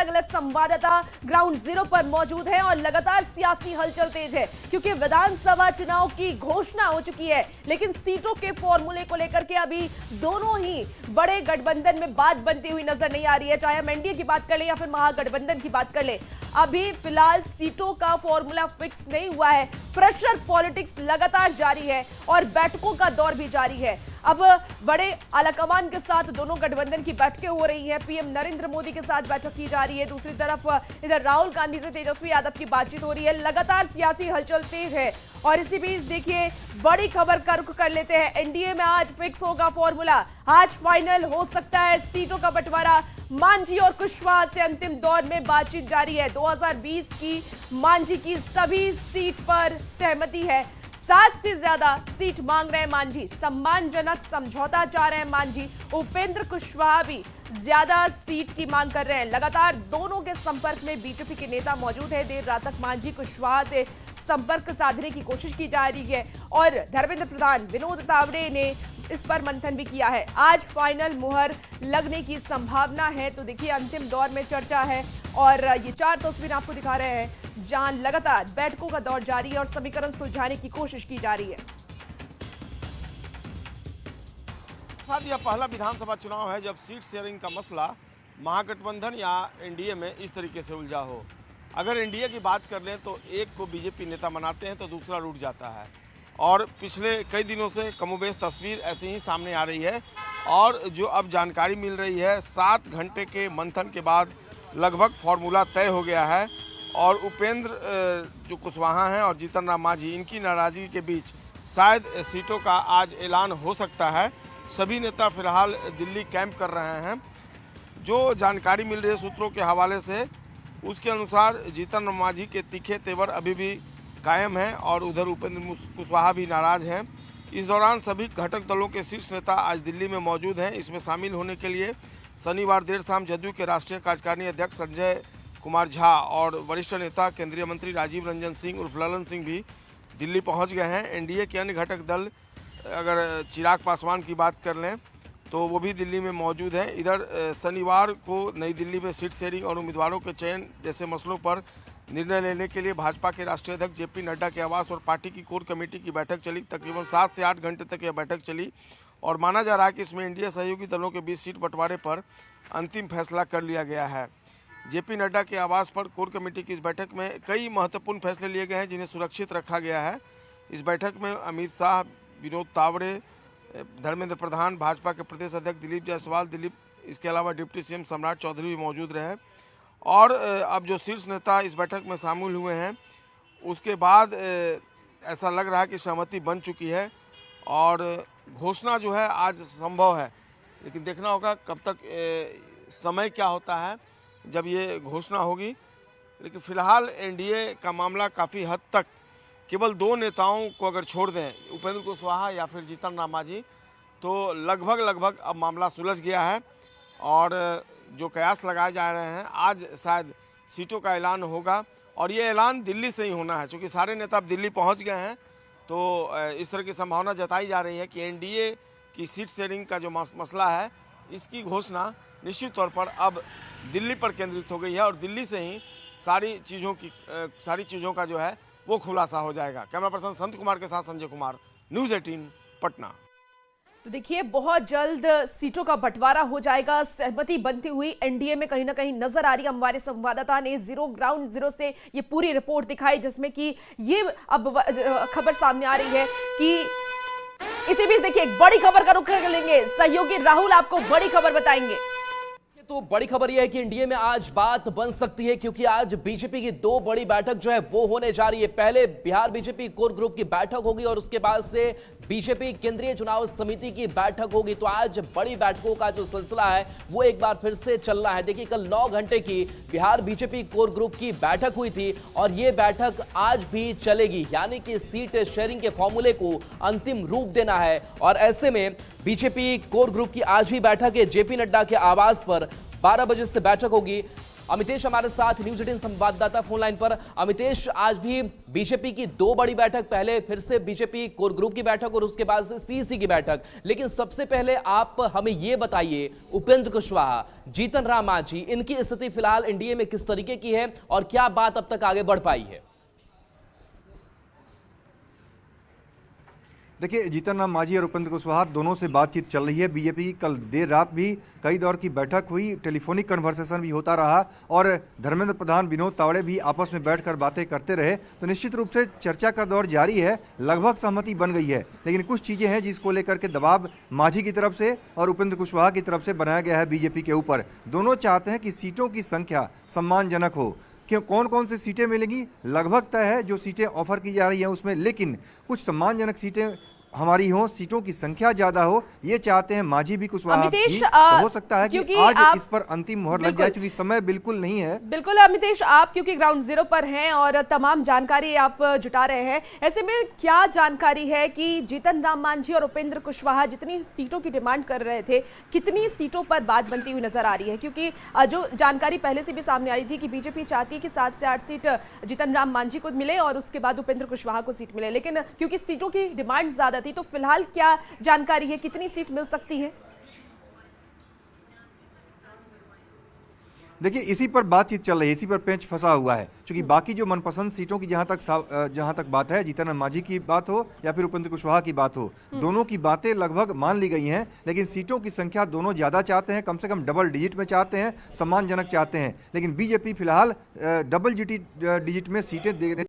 अलग अलग संवाददाता ग्राउंड जीरो पर मौजूद हैं और लगातार सियासी हलचल तेज है, क्योंकि विधानसभा चुनाव की घोषणा हो चुकी है, लेकिन सीटों के फॉर्मूले को लेकर के अभी दोनों ही बड़े गठबंधन में बात बनती हुई नजर नहीं आ रही है। चाहे हम एनडीए की बात कर ले या फिर महागठबंधन की बात कर ले, अभी फिलहाल सीटों का फॉर्मूला फिक्स नहीं हुआ है। प्रेशर पॉलिटिक्स लगातार जारी है और बैठकों का दौर भी जारी है। अब बड़े आलाकमान के साथ दोनों गठबंधन की बैठकें हो रही हैं। पीएम नरेंद्र मोदी के साथ बैठक की जा रही है, दूसरी तरफ इधर राहुल गांधी से तेजस्वी यादव की बातचीत हो रही है। लगातार सियासी हलचल तेज है और इसी बीच देखिए बड़ी खबर का रुख कर लेते हैं। एनडीए में आज फिक्स होगा फॉर्मूला, आज फाइनल हो सकता है सीटों का बंटवारा। मांझी और कुशवाहा से अंतिम दौर में बातचीत जारी है। 2020 की मांझी की सभी सीट पर सहमति है। 7 से ज्यादा सीट मांग रहे हैं मांझी, सम्मानजनक समझौता चाह रहे हैं मांझी। उपेंद्र कुशवाहा भी ज्यादा सीट की मांग कर रहे हैं। लगातार दोनों के संपर्क में बीजेपी के नेता मौजूद है। देर रात तक मांझी कुशवाहा से संपर्क साधने की कोशिश की जा रही है और धर्मेंद्र प्रधान, विनोद तावड़े ने इस पर मंथन भी किया है। आज फाइनल मुहर लगने की संभावना है। तो देखिए अंतिम दौर में चर्चा है और ये 4 तस्वीरें आपको दिखा रहे हैं जहां लगातार बैठकों का दौर जारी है और समीकरण सुलझाने की कोशिश की जा रही है। साथ यह पहला विधानसभा चुनाव है जब सीट शेयरिंग का मसला महागठबंधन या एनडीए में इस तरीके से उलझा हो। अगर एनडीए की बात कर लें तो एक को बीजेपी नेता मनाते हैं तो दूसरा रूठ जाता है और पिछले कई दिनों से कमोबेश तस्वीर ऐसे ही सामने आ रही है। और जो अब जानकारी मिल रही है, 7 घंटे के मंथन के बाद लगभग फार्मूला तय हो गया है और उपेंद्र जो कुशवाहा हैं और जीतन राम मांझी, इनकी नाराजगी के बीच शायद सीटों का आज ऐलान हो सकता है। सभी नेता फिलहाल दिल्ली कैंप कर रहे हैं। जो जानकारी मिल रही है सूत्रों के हवाले से, उसके अनुसार जीतन राम मांझी के तीखे तेवर अभी भी कायम हैं और उधर उपेंद्र कुशवाहा भी नाराज हैं। इस दौरान सभी घटक दलों के शीर्ष नेता आज दिल्ली में मौजूद हैं। इसमें शामिल होने के लिए शनिवार देर शाम जदयू के राष्ट्रीय कार्यकारिणी अध्यक्ष संजय कुमार झा और वरिष्ठ नेता केंद्रीय मंत्री राजीव रंजन सिंह उर्फ ललन सिंह भी दिल्ली पहुंच गए हैं। एनडीए के अन्य घटक दल, अगर चिराग पासवान की बात कर लें तो वो भी दिल्ली में मौजूद हैं। इधर शनिवार को नई दिल्ली में सीट शेयरिंग और उम्मीदवारों के चयन जैसे मसलों पर निर्णय लेने के लिए भाजपा के राष्ट्रीय अध्यक्ष जेपी नड्डा के आवास और पार्टी की कोर कमेटी की बैठक चली। तकरीबन 7 से 8 घंटे तक यह बैठक चली और माना जा रहा है कि इसमें एनडीए सहयोगी दलों के बीच सीट बंटवारे पर अंतिम फैसला कर लिया गया है। जेपी नड्डा के आवास पर कोर कमेटी की इस बैठक में कई महत्वपूर्ण फैसले लिए गए हैं जिन्हें सुरक्षित रखा गया है। इस बैठक में अमित शाह, विनोद तावड़े, धर्मेंद्र प्रधान, भाजपा के प्रदेश अध्यक्ष दिलीप जायसवाल, इसके अलावा डिप्टी सीएम सम्राट चौधरी भी मौजूद रहे। और अब जो शीर्ष नेता इस बैठक में शामिल हुए हैं उसके बाद ऐसा लग रहा है कि सहमति बन चुकी है और घोषणा जो है आज संभव है, लेकिन देखना होगा कब तक समय क्या होता है जब ये घोषणा होगी। लेकिन फिलहाल एनडीए का मामला काफ़ी हद तक केवल 2 नेताओं को अगर छोड़ दें, उपेंद्र कुशवाहा या फिर जीतन राम मांझी, तो लगभग अब मामला सुलझ गया है और जो कयास लगाए जा रहे हैं आज शायद सीटों का ऐलान होगा और ये ऐलान दिल्ली से ही होना है। क्योंकि सारे नेता अब दिल्ली पहुंच गए हैं तो इस तरह की संभावना जताई जा रही है कि एनडीए की सीट शेयरिंग का जो मसला है इसकी घोषणा निश्चित तौर पर अब दिल्ली पर केंद्रित हो गई है और दिल्ली से ही सारी चीज़ों का जो है वो खुलासा हो जाएगा। कैमरा पर्सन संत कुमार के साथ संजय कुमार, न्यूज़ 18 पटना। तो देखिए बहुत जल्द सीटों का बंटवारा हो जाएगा। सहमति बनती हुई एनडीए में कहीं ना कहीं नजर आ रही है। हमारे संवाददाता ने ग्राउंड जीरो से ये पूरी रिपोर्ट दिखाई जिसमें कि ये अब खबर सामने आ रही है कि इसी बीच देखिए एक बड़ी खबर का रुख कर लेंगे। सहयोगी राहुल आपको बड़ी खबर बताएंगे। तो बड़ी खबर यह है कि एनडीए में आज बात बन सकती है क्योंकि आज बीजेपी की 2 बड़ी बैठक जो है वो होने जा रही है। पहले बिहार बीजेपी कोर ग्रुप की बैठक होगी और उसके बाद से बीजेपी केंद्रीय चुनाव समिति की बैठक होगी। तो आज बड़ी बैठकों का जो सिलसिला है वो एक बार फिर से चल रहा है। देखिए कल 9 घंटे की बिहार बीजेपी कोर ग्रुप की बैठक हुई थी और ये बैठक आज भी चलेगी, यानी कि सीट शेयरिंग के फॉर्मूले को अंतिम रूप देना है। और ऐसे में बीजेपी कोर ग्रुप की आज भी बैठक है जेपी नड्डा के आवास पर। 12 बजे से बैठक होगी अमितेश हमारे साथ न्यूज 18 संवाददाता फोन लाइन पर। अमितेश, आज भी बीजेपी की दो बड़ी बैठक, पहले फिर से बीजेपी कोर ग्रुप की बैठक और उसके बाद से सीसी की बैठक, लेकिन सबसे पहले आप हमें यह बताइए, उपेंद्र कुशवाहा, जीतन राम मांझी, इनकी स्थिति फिलहाल एनडीए में किस तरीके की है और क्या बात अब तक आगे बढ़ पाई है? देखिए, जीतन राम मांझी और उपेंद्र कुशवाहा दोनों से बातचीत चल रही है। बीजेपी की कल देर रात भी कई दौर की बैठक हुई, टेलीफोनिक कन्वर्सेशन भी होता रहा और धर्मेंद्र प्रधान, विनोद तावड़े भी आपस में बैठकर बातें करते रहे। तो निश्चित रूप से चर्चा का दौर जारी है, लगभग सहमति बन गई है, लेकिन कुछ चीज़ें हैं जिसको लेकर के दबाव मांझी की तरफ से और उपेंद्र कुशवाहा की तरफ से बनाया गया है बीजेपी के ऊपर। दोनों चाहते हैं कि सीटों की संख्या सम्मानजनक हो। क्यों, कौन कौन सी सीटें मिलेंगी लगभग तय है जो सीटें ऑफर की जा रही हैं उसमें, लेकिन कुछ सम्मानजनक सीटें हमारी हो, सीटों की संख्या ज्यादा हो, ये चाहते हैं मांझी भी, कुशवाहा भी। तो हो सकता है कि आज इस पर अंतिम मुहर लग जाए, क्योंकि समय बिल्कुल नहीं है। बिल्कुल अमितेश, आप क्योंकि ग्राउंड जीरो पर हैं और तमाम जानकारी आप जुटा रहे हैं, ऐसे में क्या जानकारी है कि जीतन राम मांझी और उपेंद्र कुशवाहा जितनी सीटों की डिमांड कर रहे थे, कितनी सीटों पर बात बनती हुई नजर आ रही है? क्योंकि जो जानकारी पहले से भी सामने आ रही थी कि बीजेपी चाहती है कि 7 से 8 सीट जीतन राम मांझी को मिले और उसके बाद उपेंद्र कुशवाहा को सीट मिले, लेकिन क्योंकि सीटों की डिमांड ज्यादा थी, तो फिलहाल क्या जानकारी है, कितनी सीट मिल सकती है? देखिए, इसी पर बातचीत चल रही है, इसी पर पेंच फंसा हुआ है, क्योंकि बाकी जो मनपसंद सीटों की जहां तक बात है, जीतन राम मांझी की बात हो या फिर उपेंद्र कुशवाहा की बात हो, दोनों की बातें लगभग मान ली गई हैं, लेकिन सीटों की संख्या दोनों ज्यादा चाहते हैं, कम से कम डबल डिजिट में चाहते हैं, सम्मानजनक चाहते हैं। लेकिन बीजेपी फिलहाल डबल डिजिट में सीटें देने,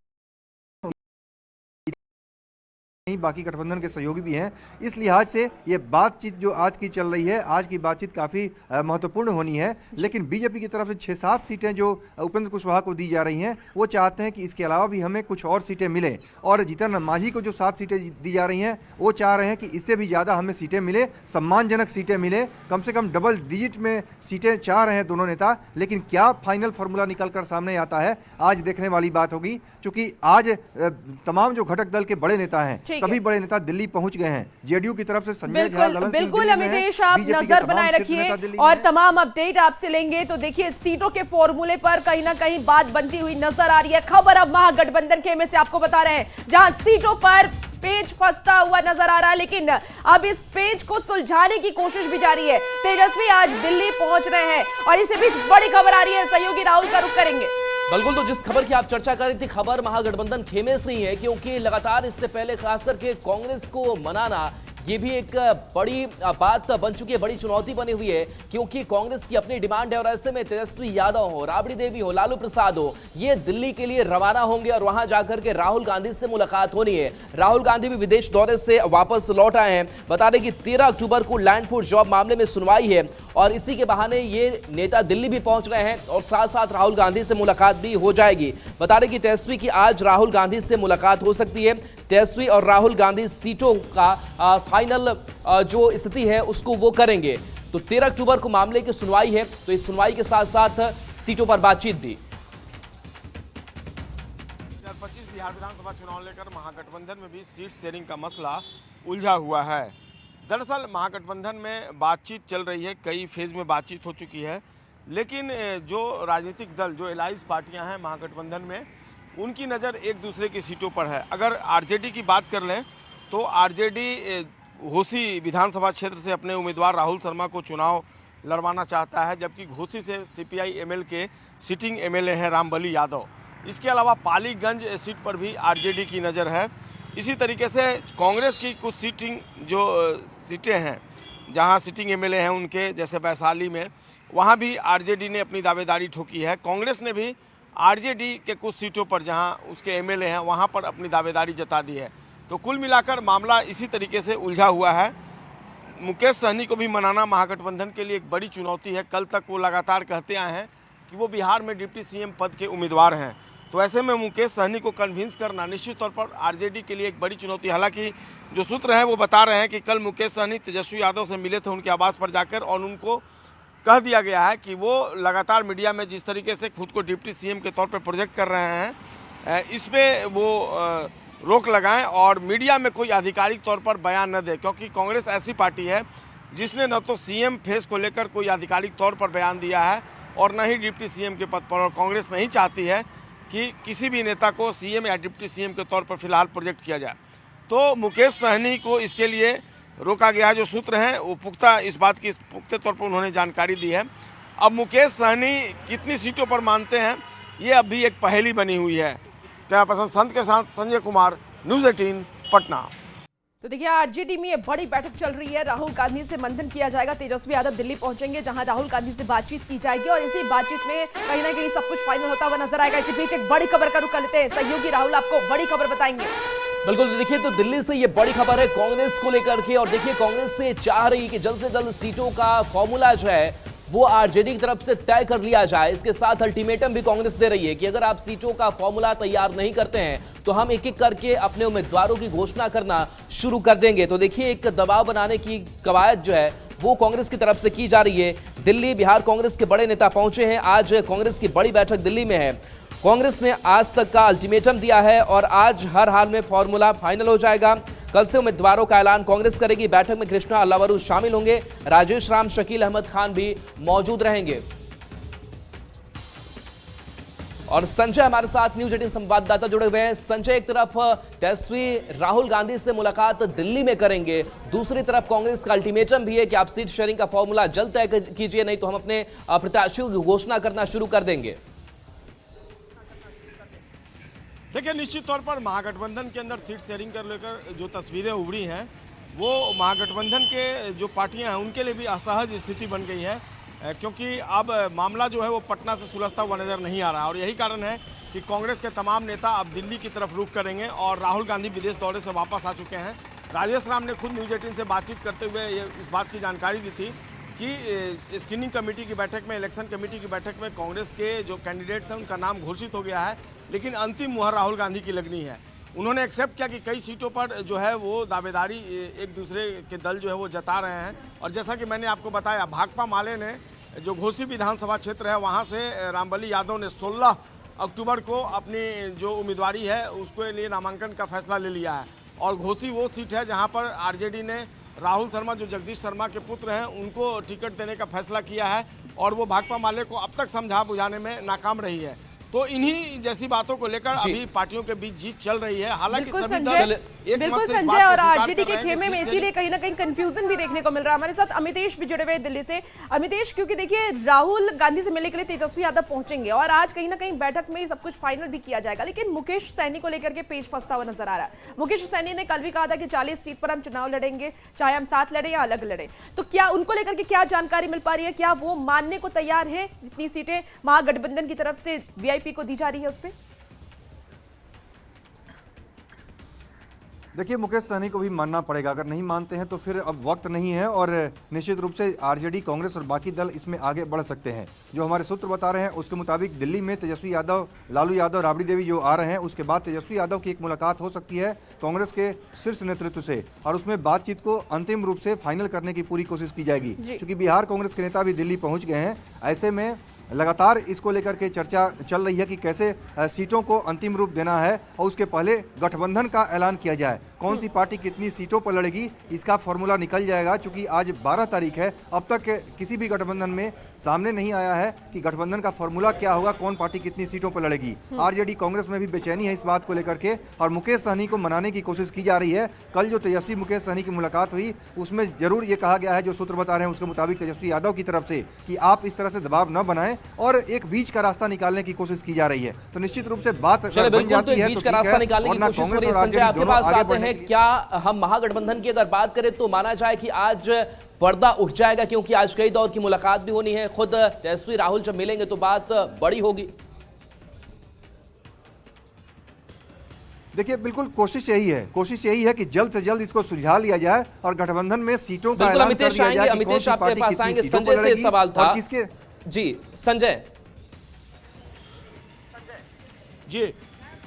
बाकी गठबंधन के सहयोगी भी हैं। इस लिहाज से ये बातचीत जो आज की चल रही है, आज की बातचीत काफ़ी महत्वपूर्ण होनी है। लेकिन बीजेपी की तरफ से 6-7 सीटें जो उपेंद्र कुशवाहा को दी जा रही हैं, वो चाहते हैं कि इसके अलावा भी हमें कुछ और सीटें मिलें, और जीतन राम मांझी को जो 7 सीटें दी जा रही हैं, वो चाह रहे हैं कि इससे भी ज़्यादा हमें सीटें मिले, सम्मानजनक सीटें मिले, कम से कम डबल डिजिट में सीटें चाह रहे हैं दोनों नेता। लेकिन क्या फाइनल फार्मूला निकल कर सामने आता है, आज देखने वाली बात होगी, क्योंकि आज तमाम जो घटक दल के बड़े नेता हैं, सभी बड़े नेता दिल्ली पहुंच गए हैं। जेडीयू की तरफ से संजय झा, बिल्कुल अमितेश, आप नजर बनाए रखिए और तमाम अपडेट आपसे लेंगे। तो देखिए, सीटों के फॉर्मूले पर कहीं ना कहीं बात बनती हुई नजर आ रही है। खबर अब महागठबंधन खेमे से आपको बता रहे हैं, जहां सीटों पर पेच फंसता हुआ नजर आ रहा है, लेकिन अब इस पेच को सुलझाने की कोशिश भी जारी है। तेजस्वी आज दिल्ली पहुंच रहे हैं और इसी बीच बड़ी खबर आ रही है, सहयोगी राहुल का रुख करेंगे। बिल्कुल, तो जिस खबर की आप चर्चा कर रही थी, खबर महागठबंधन खेमे से ही है, क्योंकि लगातार इससे पहले खास करके कांग्रेस को मनाना ये भी एक बड़ी बात बन चुकी है, बड़ी चुनौती बनी हुई है, क्योंकि कांग्रेस की अपनी डिमांड है और ऐसे में तेजस्वी यादव हो, राबड़ी देवी हो, लालू प्रसाद हो, ये दिल्ली के लिए रवाना होंगे और वहां जाकर के राहुल गांधी से मुलाकात होनी है। राहुल गांधी भी विदेश दौरे से वापस लौट आए हैं। बता दें कि 13 अक्टूबर को लैंड पूल जॉब मामले में सुनवाई है और इसी के बहाने ये नेता दिल्ली भी पहुंच रहे हैं और साथ साथ राहुल गांधी से मुलाकात भी हो जाएगी। बता दें कि तेजस्वी की आज राहुल गांधी से मुलाकात हो सकती है। तेजस्वी और राहुल गांधी सीटों का फाइनल जो स्थिति है उसको वो करेंगे। तो 13 अक्टूबर को मामले की सुनवाई है, तो इस सुनवाई के साथ साथ सीटों पर बातचीत भी। 2025 बिहार विधानसभा चुनाव लेकर महागठबंधन में भी सीट शेयरिंग का मसला उलझा हुआ है। दरअसल महागठबंधन में बातचीत चल रही है, कई फेज में बातचीत हो चुकी है, लेकिन जो राजनीतिक दल, जो एलाइज पार्टियां हैं महागठबंधन में, उनकी नज़र एक दूसरे की सीटों पर है। अगर आरजेडी की बात कर लें तो आरजेडी घोसी विधानसभा क्षेत्र से अपने उम्मीदवार राहुल शर्मा को चुनाव लड़वाना चाहता है, जबकि घोसी से सीपीआई एमएल के सिटिंग एमएलए हैं रामबली यादव। इसके अलावा पालीगंज सीट पर भी आरजेडी की नज़र है। इसी तरीके से कांग्रेस की कुछ सीटें हैं जहां सिटिंग एमएलए हैं उनके, जैसे वैशाली में, वहां भी आरजेडी ने अपनी दावेदारी ठोकी है। कांग्रेस ने भी आरजेडी के कुछ सीटों पर जहां उसके एमएलए हैं वहां पर अपनी दावेदारी जता दी है। तो कुल मिलाकर मामला इसी तरीके से उलझा हुआ है। मुकेश सहनी को भी मनाना महागठबंधन के लिए एक बड़ी चुनौती है। कल तक वो लगातार कहते आए हैं कि वो बिहार में डिप्टी सीएम पद के उम्मीदवार हैं, तो ऐसे में मुकेश सहनी को कन्विंस करना निश्चित तौर पर आरजेडी के लिए एक बड़ी चुनौती। हालांकि जो सूत्र हैं वो बता रहे हैं कि कल मुकेश सहनी तेजस्वी यादव से मिले थे उनके आवास पर जाकर, और उनको कह दिया गया है कि वो लगातार मीडिया में जिस तरीके से खुद को डिप्टी सीएम के तौर पर प्रोजेक्ट कर रहे हैं, इसमें वो रोक लगाएं और मीडिया में कोई आधिकारिक तौर पर बयान न दे, क्योंकि कांग्रेस ऐसी पार्टी है जिसने न तो सीएम फेस को लेकर कोई आधिकारिक तौर पर बयान दिया है और न ही डिप्टी सीएम के पद पर। और कांग्रेस नहीं चाहती है कि किसी भी नेता को सीएम या डिप्टी सीएम के तौर पर फिलहाल प्रोजेक्ट किया जाए। तो मुकेश सहनी को इसके लिए रोका गया है। जो सूत्र हैं वो पुख्ता इस बात की पुख्ते तौर पर उन्होंने जानकारी दी है। अब मुकेश सहनी कितनी सीटों पर मानते हैं ये अभी एक पहेली बनी हुई है। क्या पसंद संत के साथ संजय कुमार, न्यूज़ 18 पटना। तो देखिए आरजेडी में ये बड़ी बैठक चल रही है। राहुल गांधी से मंथन किया जाएगा। तेजस्वी यादव दिल्ली पहुंचेंगे जहां राहुल गांधी से बातचीत की जाएगी और इसी बातचीत में कहीं ना कहीं सब कुछ फाइनल होता हुआ नजर आएगा। इसी बीच एक बड़ी खबर का रुख कर लेते हैं। सहयोगी राहुल आपको बड़ी खबर बताएंगे। बिल्कुल, देखिए तो दिल्ली से ये बड़ी खबर है कांग्रेस को लेकर के। और देखिए कांग्रेस से चाह रही कि जल्द से जल्द सीटों का फॉर्मूला जो है वो आरजेडी की तरफ से तय कर लिया जाए। इसके साथ अल्टीमेटम भी कांग्रेस दे रही है कि अगर आप सीटों का फॉर्मूला तैयार नहीं करते हैं तो हम एक एक करके अपने उम्मीदवारों की घोषणा करना शुरू कर देंगे। तो देखिए एक दबाव बनाने की कवायद जो है वो कांग्रेस की तरफ से की जा रही है। दिल्ली बिहार कांग्रेस के बड़े नेता पहुंचे हैं। आज कांग्रेस की बड़ी बैठक दिल्ली में है। कांग्रेस ने आज तक का अल्टीमेटम दिया है और आज हर हाल में फॉर्मूला फाइनल हो जाएगा। कल से उम्मीदवारों का ऐलान कांग्रेस करेगी। बैठक में कृष्णा अल्लावरू शामिल होंगे। राजेश राम, शकील अहमद खान भी मौजूद रहेंगे। और संजय हमारे साथ न्यूज़ 18 संवाददाता जुड़े हुए हैं। संजय, एक तरफ तेजस्वी राहुल गांधी से मुलाकात दिल्ली में करेंगे, दूसरी तरफ कांग्रेस का अल्टीमेटम भी है कि आप सीट शेयरिंग का फॉर्मूला जल्द तय कीजिए, नहीं तो हम अपने प्रत्याशियों की घोषणा करना शुरू कर देंगे। देखिए निश्चित तौर पर महागठबंधन के अंदर सीट शेयरिंग कर लेकर जो तस्वीरें उभरी हैं वो महागठबंधन के जो पार्टियां हैं उनके लिए भी असहज स्थिति बन गई है, क्योंकि अब मामला जो है वो पटना से सुलझता हुआ नज़र नहीं आ रहा है। और यही कारण है कि कांग्रेस के तमाम नेता अब दिल्ली की तरफ रुख करेंगे और राहुल गांधी विदेश दौरे से वापस आ चुके हैं। राजेश राम ने खुद न्यूज़ 18 से बातचीत करते हुए इस बात की जानकारी दी थी कि स्क्रीनिंग कमेटी की बैठक में, इलेक्शन कमेटी की बैठक में कांग्रेस के जो कैंडिडेट्स हैं उनका नाम घोषित हो गया है, लेकिन अंतिम मुहर राहुल गांधी की लगनी है। उन्होंने एक्सेप्ट किया कि कई सीटों पर जो है वो दावेदारी एक दूसरे के दल जो है वो जता रहे हैं। और जैसा कि मैंने आपको बताया, भाकपा माले ने जो घोसी विधानसभा क्षेत्र है वहाँ से रामबली यादव ने 16 अक्टूबर को अपनी जो उम्मीदवारी है उसके लिए नामांकन का फैसला ले लिया है। और घोसी वो सीट है जहाँ पर आरजेडी ने राहुल शर्मा जो जगदीश शर्मा के पुत्र हैं उनको टिकट देने का फैसला किया है और वो भाकपा माले को अब तक समझा बुझाने में नाकाम रही है। तो इन्हीं जैसी बातों को लेकर अभी पार्टियों के बीच जीत चल रही है। हालांकि सभी दल बिल्कुल संजय और आरजेडी के खेमे में इसीलिए कहीं ना कहीं कंफ्यूजन भी देखने को मिल रहा है। हमारे साथ अमितेश भी जुड़े हुए हैं दिल्ली से। अमितेश, क्योंकि देखिए राहुल गांधी से मिलने के लिए तेजस्वी यादव पहुंचेंगे और आज कहीं ना कहीं बैठक में सब कुछ फाइनल भी किया जाएगा, लेकिन मुकेश सहनी को लेकर के पेच फंसता हुआ नजर आ रहा है। मुकेश सहनी ने कल भी कहा था कि 40 सीट पर हम चुनाव लड़ेंगे, चाहे हम साथ लड़े या अलग लड़े। तो क्या उनको लेकर के क्या जानकारी मिल पा रही है? क्या वो मानने को तैयार है जितनी सीटें महागठबंधन की तरफ से वीआईपी को दी जा रही है? देखिए मुकेश सहनी को भी मानना पड़ेगा, अगर नहीं मानते हैं तो फिर अब वक्त नहीं है और निश्चित रूप से आरजेडी, कांग्रेस और बाकी दल इसमें आगे बढ़ सकते हैं। जो हमारे सूत्र बता रहे हैं उसके मुताबिक दिल्ली में तेजस्वी यादव, लालू यादव, राबड़ी देवी जो आ रहे हैं, उसके बाद तेजस्वी यादव की एक मुलाकात हो सकती है कांग्रेस के शीर्ष नेतृत्व से और उसमें बातचीत को अंतिम रूप से फाइनल करने की पूरी कोशिश की जाएगी। क्योंकि बिहार कांग्रेस के नेता भी दिल्ली पहुंच गए हैं, ऐसे में लगातार इसको लेकर के चर्चा चल रही है कि कैसे सीटों को अंतिम रूप देना है और उसके पहले गठबंधन का ऐलान किया जाए। कौन सी पार्टी कितनी सीटों पर लड़ेगी इसका फॉर्मूला निकल जाएगा। चूंकि आज 12 तारीख है, अब तक किसी भी गठबंधन में सामने नहीं आया है कि गठबंधन का फॉर्मूला क्या होगा, कौन पार्टी कितनी सीटों पर लड़ेगी। आरजेडी, कांग्रेस में भी बेचैनी है इस बात को लेकर के और मुकेश सहनी को मनाने की कोशिश की जा रही है। कल जो तेजस्वी मुकेश सहनी की मुलाकात हुई उसमें जरूर ये कहा गया है, जो सूत्र बता रहे हैं उसके मुताबिक तेजस्वी यादव की तरफ से, कि आप इस तरह से दबाव न बनाएं और एक बीच का रास्ता निकालने की कोशिश की जा रही है। तो निश्चित रूप से बात बन जाती है बीच का रास्ता निकालने की कोशिश हो रही है। संजय, आपके पास आते हैं, क्या हम महागठबंधन की अगर बात करें तो माना जाए कि आज पर्दा उठ जाएगा, क्योंकि आज कई दौर की मुलाकात भी होनी है, खुद तेजस्वी राहुल जब मिलेंगे तो बात बड़ी होगी? देखिए बिल्कुल कोशिश यही है कि जल्द से जल्द इसको सुलझा लिया जाए और गठबंधन में सीटों का ऐलान कर दिया जाए। अमितेश आपके पास आएंगे। संजय से सवाल था जी। संजय जी,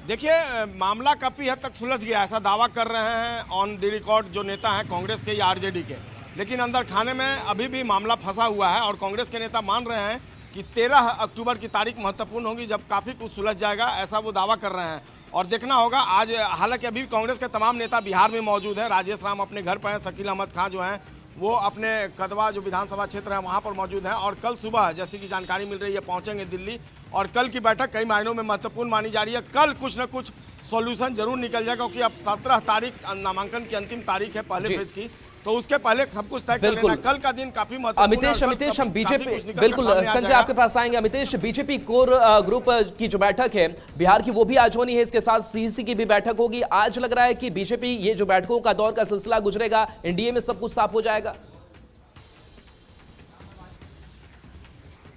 देखिए मामला काफ़ी हद तक सुलझ गया, ऐसा दावा कर रहे हैं ऑन द रिकॉर्ड जो नेता हैं कांग्रेस के या आरजेडी के, लेकिन अंदर खाने में अभी भी मामला फंसा हुआ है और कांग्रेस के नेता मान रहे हैं कि 13 अक्टूबर की तारीख महत्वपूर्ण होगी जब काफ़ी कुछ सुलझ जाएगा, ऐसा वो दावा कर रहे हैं। और देखना होगा आज, हालांकि अभी कांग्रेस के तमाम नेता बिहार में मौजूद हैं। राजेश राम अपने घर पर हैं, शकील अहमद खान जो हैं वो अपने कदवा जो विधानसभा क्षेत्र है वहाँ पर मौजूद हैं और कल सुबह जैसी कि जानकारी मिल रही है पहुँचेंगे दिल्ली और कल की बैठक कई मायनों में महत्वपूर्ण मानी जा रही है। कल कुछ न कुछ सॉल्यूशन जरूर निकल जाएगा क्योंकि अब 17 तारीख नामांकन की अंतिम तारीख है पहले फेज की, तो उसके पहले सब कुछ तय कर लेना। कल का दिन काफी महत्वपूर्ण है। अमितेश हम बीजेपी बिल्कुल संजय आपके पास आएंगे। अमितेश, बीजेपी कोर ग्रुप की जो बैठक है बिहार की वो भी आज होनी है, इसके साथ सीईसी की भी बैठक होगी। आज लग रहा है कि बीजेपी ये जो बैठकों का दौर का सिलसिला गुजरेगा, एनडीए में सब कुछ साफ हो जाएगा।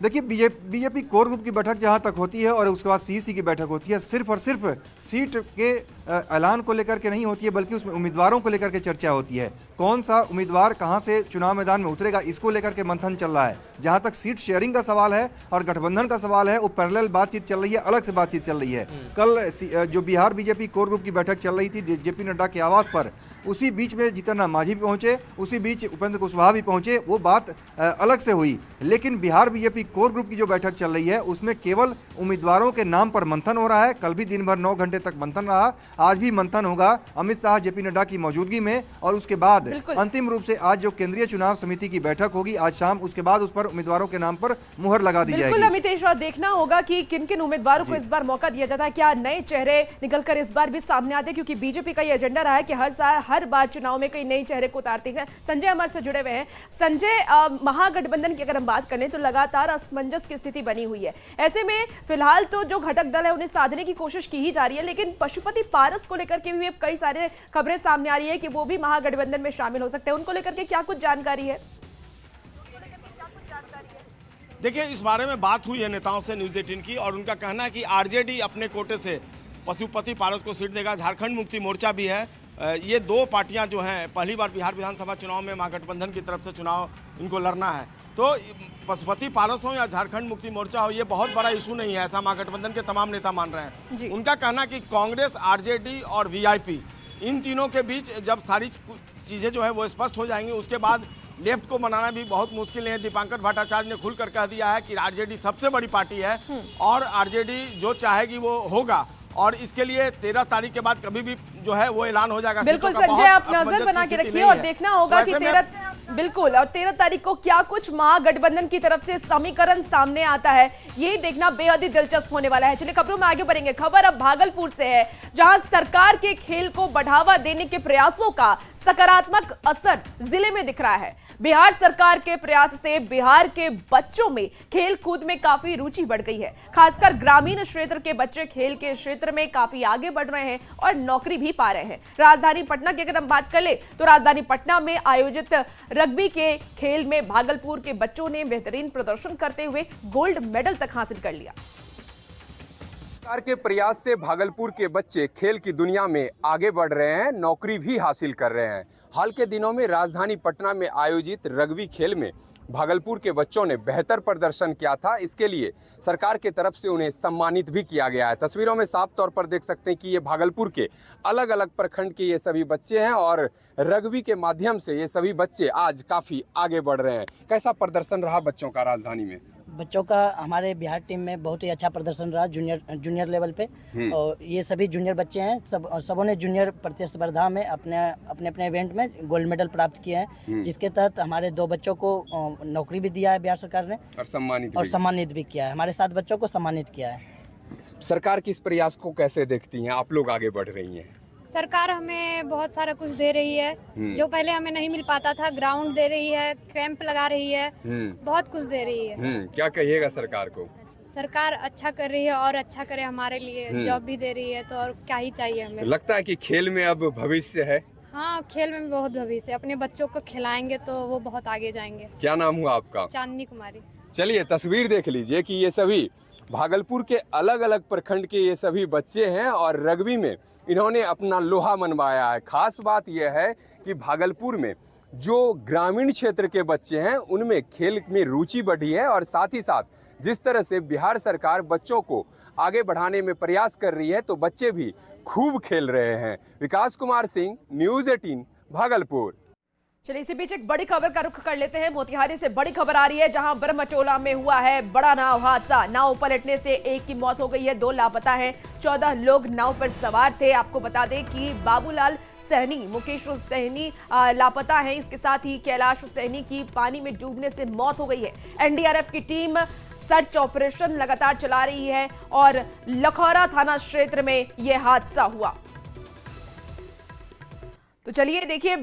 देखिए, बीजेपी कोर ग्रुप की बैठक जहां तक होती है और उसके बाद सीईसी की बैठक होती है, सिर्फ और सिर्फ सीट के ऐलान को लेकर के नहीं होती है, बल्कि उसमें उम्मीदवारों को लेकर के चर्चा होती है। कौन सा उम्मीदवार कहां से चुनाव मैदान में उतरेगा, इसको लेकर के मंथन चल रहा है। जहां तक सीट शेयरिंग का सवाल है और गठबंधन का सवाल है, वो पैरेलल बातचीत चल रही है, अलग से बातचीत चल रही है। कल जो बिहार बीजेपी कोर ग्रुप की बैठक चल रही थी जेपी नड्डा के आवास पर, उसी बीच में जीतन राम मांझी भी पहुंचे, उसी बीच उपेंद्र कुशवाहा भी पहुंचे, वो बात अलग से हुई। लेकिन बिहार बीजेपी कोर ग्रुप की जो बैठक चल रही है उसमें केवल उम्मीदवारों के नाम पर मंथन हो रहा है। कल भी दिन भर 9 घंटे तक मंथन रहा, आज भी मंथन होगा अमित शाह जेपी नड्डा की मौजूदगी में, और उसके बाद अंतिम रूप से आज जो केंद्रीय चुनाव समिति की बैठक होगी आज शाम, उसके बाद उस पर उम्मीदवारों के नाम पर मुहर लगा दी जाएगी। बिल्कुल अमितेश, और देखना होगा कि किन किन उम्मीदवारों को इस बार मौका दिया जाता है, क्या नए चेहरे निकलकर इस बार भी सामने आते हैं, क्योंकि बीजेपी का ये एजेंडा रहा है कि हर बार चुनाव में कई नए चेहरे को उतारते हैं। संजय हमारे से जुड़े हुए हैं। संजय, महागठबंधन की अगर हम बात करें तो लगातार असमंजस की स्थिति बनी हुई है। ऐसे में फिलहाल तो जो घटक दल है उन्हें साधने की कोशिश की ही जा रही है, लेकिन पशुपति पारस को लेकर के भी कई सारे खबरें सामने आ रही है कि वो भी महागठबंधन में शामिल हो सकते हैं। उनको लेकर के क्या कुछ जानकारी है? देखिए, इस बारे में बात हुई है नेताओं से न्यूज़ 18 की, और उनका कहना है कि आरजेडी अपने कोटे से पशुपति पारस को सीट देगा। झारखंड मुक्ति मोर्चा भी है। ये दो पार्टियां जो हैं, पहली बार बिहार विधानसभा चुनाव में महागठबंधन की तरफ से चुनाव इनको लड़ना है, तो पशुपति पारस हो या झारखंड मुक्ति मोर्चा हो, ये बहुत बड़ा इशू नहीं है, ऐसा महागठबंधन के तमाम नेता मान रहे हैं। उनका कहना कि कांग्रेस, आरजेडी और वीआईपी, इन तीनों के बीच जब सारी चीज़ें जो है वो स्पष्ट हो जाएंगी, उसके बाद लेफ्ट को मनाना भी बहुत मुश्किल है। दीपांकर भट्टाचार्य ने खुलकर कह दिया है कि आरजेडी सबसे बड़ी पार्टी है और आरजेडी जो चाहेगी वो होगा, और इसके लिए 13 तारीख के बाद कभी भी जो है वो ऐलान हो जाएगा। बिल्कुल संजय, आप नजर बना के रखिए और देखना होगा कि 13 तारीख को क्या कुछ महागठबंधन की तरफ से समीकरण सामने आता है, ये देखना बेहद ही दिलचस्प होने वाला है। चलिए खबरों में आगे बढ़ेंगे। खबर अब भागलपुर से है, जहां सरकार के खेल को बढ़ावा देने के प्रयासों का सकारात्मक असर जिले में दिख रहा है। बिहार सरकार के प्रयास से बिहार के बच्चों में खेल कूद में काफी रुचि बढ़ गई है। खासकर ग्रामीण क्षेत्र के बच्चे खेल के क्षेत्र में काफी आगे बढ़ रहे हैं और नौकरी भी पा रहे हैं। राजधानी पटना की अगर हम बात कर ले तो राजधानी पटना में आयोजित रग्बी के खेल में भागलपुर के बच्चों ने बेहतरीन प्रदर्शन करते हुए गोल्ड मेडल तक हासिल कर लिया। सरकार के प्रयास से भागलपुर के बच्चे खेल की दुनिया में आगे बढ़ रहे हैं, नौकरी भी हासिल कर रहे हैं। हाल के दिनों में राजधानी पटना में आयोजित रग्बी खेल में भागलपुर के बच्चों ने बेहतर प्रदर्शन किया था। इसके लिए सरकार के तरफ से उन्हें सम्मानित भी किया गया है। तस्वीरों में साफ तौर पर देख सकते हैं कि ये भागलपुर के अलग अलग प्रखंड के ये सभी बच्चे हैं और रग्बी के माध्यम से ये सभी बच्चे आज काफ़ी आगे बढ़ रहे हैं। कैसा प्रदर्शन रहा बच्चों का राजधानी में? बच्चों का हमारे बिहार टीम में बहुत ही अच्छा प्रदर्शन रहा जूनियर लेवल पे, और ये सभी जूनियर बच्चे हैं। सबों ने जूनियर प्रतिस्पर्धा में अपने इवेंट में गोल्ड मेडल प्राप्त किए हैं, जिसके तहत हमारे 2 बच्चों को नौकरी भी दिया है बिहार सरकार ने और सम्मानित भी किया है। हमारे 7 बच्चों को सम्मानित किया है। सरकार की इस प्रयास को कैसे देखती हैं? आप लोग आगे बढ़ रही हैं। सरकार हमें बहुत सारा कुछ दे रही है, जो पहले हमें नहीं मिल पाता था। ग्राउंड दे रही है, कैंप लगा रही है, बहुत कुछ दे रही है। क्या कहिएगा सरकार को? सरकार अच्छा कर रही है और अच्छा करे हमारे लिए, जॉब भी दे रही है, तो और क्या ही चाहिए हमें। तो लगता है कि खेल में अब भविष्य है। हाँ, खेल में बहुत भविष्य है। अपने बच्चों को खिलाएंगे तो वो बहुत आगे जाएंगे। क्या नाम हुआ आपका? चांदनी कुमारी। चलिए तस्वीर देख लीजिए कि ये सभी भागलपुर के अलग अलग प्रखंड के ये सभी बच्चे हैं और रग्बी में इन्होंने अपना लोहा मनवाया है। खास बात यह है कि भागलपुर में जो ग्रामीण क्षेत्र के बच्चे हैं उनमें खेल में रुचि बढ़ी है, और साथ ही साथ जिस तरह से बिहार सरकार बच्चों को आगे बढ़ाने में प्रयास कर रही है तो बच्चे भी खूब खेल रहे हैं। विकास कुमार सिंह, न्यूज़ 18, भागलपुर। चलिए इसी बीच एक बड़ी खबर का रुख कर लेते हैं। मोतिहारी से बड़ी खबर आ रही है, जहां बरमटोला में हुआ है बड़ा नाव हादसा। नाव पलटने से एक की मौत हो गई है, 2 लापता हैं। 14 लोग नाव पर सवार थे। आपको बता दें कि बाबूलाल सहनी, मुकेश सहनी लापता है। इसके साथ ही कैलाश सहनी की पानी में डूबने से मौत हो गई है। एनडीआरएफ की टीम सर्च ऑपरेशन लगातार चला रही है और लखौरा थाना क्षेत्र में यह हादसा हुआ। तो चलिए देखिए